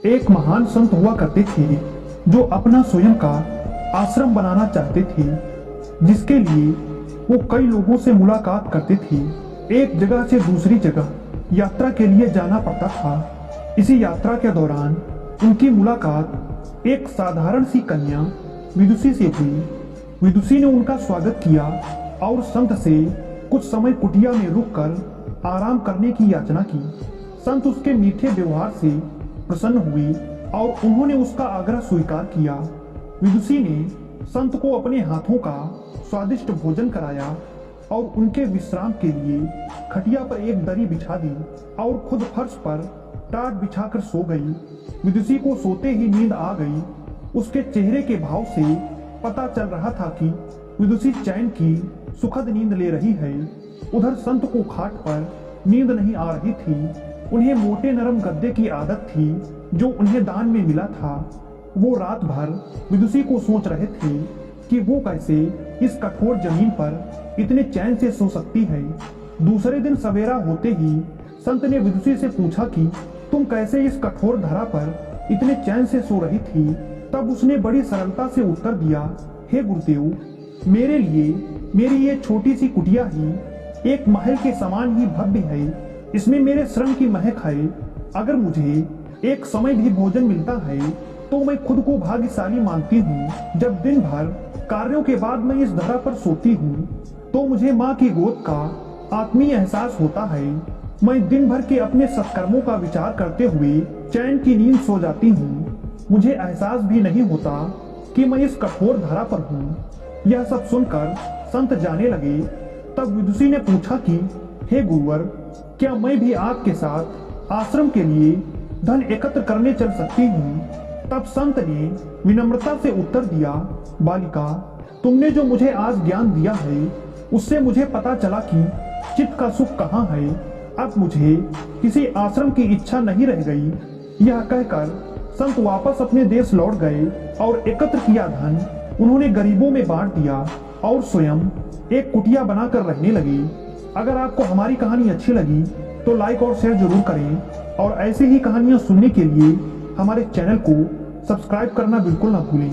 एक महान संत हुआ करते थे जो अपना स्वयं का आश्रम बनाना चाहते थे, जिसके लिए वो कई लोगों से मुलाकात करते थे। एक जगह से दूसरी जगह यात्रा के लिए जाना पड़ता था। इसी यात्रा के दौरान उनकी मुलाकात एक साधारण सी कन्या विदुषी से हुई। विदुषी ने उनका स्वागत किया और संत से कुछ समय कुटिया में रुककर आराम करने की याचना की। संत उसके मीठे व्यवहार से प्रसन्न हुए और उन्होंने उसका आग्रह स्वीकार किया। विदुषी ने संत को अपने हाथों का स्वादिष्ट भोजन कराया और उनके विश्राम के लिए खटिया पर एक दरी बिछा दी और खुद फर्श पर टाट बिछाकर सो गई। विदुषी को सोते ही नींद आ गई। उसके चेहरे के भाव से पता चल रहा था कि विदुषी चैन की सुखद नींद ले रही है। उधर संत को खाट पर नींद नहीं आ रही थी। उन्हें मोटे नरम गद्दे की आदत थी जो उन्हें दान में मिला था। वो रात भर विदुषी को सोच रहे थे कि वो कैसे इस कठोर जमीन पर इतने चैन से सो सकती है। दूसरे दिन सवेरा होते ही संत ने विदुषी से पूछा कि तुम कैसे इस कठोर धरा पर इतने चैन से सो रही थी। तब उसने बड़ी सरलता से उत्तर दिया, हे गुरुदेव, मेरे लिए मेरी ये छोटी सी कुटिया ही एक महल के समान ही भव्य है। इसमें मेरे श्रम की महक है। अगर मुझे एक समय भी भोजन मिलता है तो मैं खुद को भाग्यशाली मानती हूँ। जब दिन भर कार्यों के बाद मैं इस धरा पर सोती हूँ तो मुझे माँ की गोद का आत्मीय एहसास होता है। मैं दिन भर के अपने सत्कर्मों का विचार करते हुए चैन की नींद सो जाती हूँ। मुझे एहसास भी नहीं होता कि मैं इस कठोर धरा पर हूँ। यह सब सुनकर संत जाने लगे। तब विदुषी ने पूछा कि हे गुरुवर, क्या मैं भी आपके साथ आश्रम के लिए धन एकत्र करने चल सकती हूँ? तब संत ने विनम्रता से उत्तर दिया, बालिका, तुमने जो मुझे आज ज्ञान दिया है उससे मुझे पता चला कि चित्त का सुख कहाँ है। अब मुझे किसी आश्रम की इच्छा नहीं रह गई। यह कहकर संत वापस अपने देश लौट गए और एकत्र किया धन उन्होंने गरीबों में बांट दिया और स्वयं एक कुटिया बनाकर रहने लगे। अगर आपको हमारी कहानी अच्छी लगी तो लाइक और शेयर जरूर करें और ऐसी ही कहानियां सुनने के लिए हमारे चैनल को सब्सक्राइब करना बिल्कुल ना भूलें।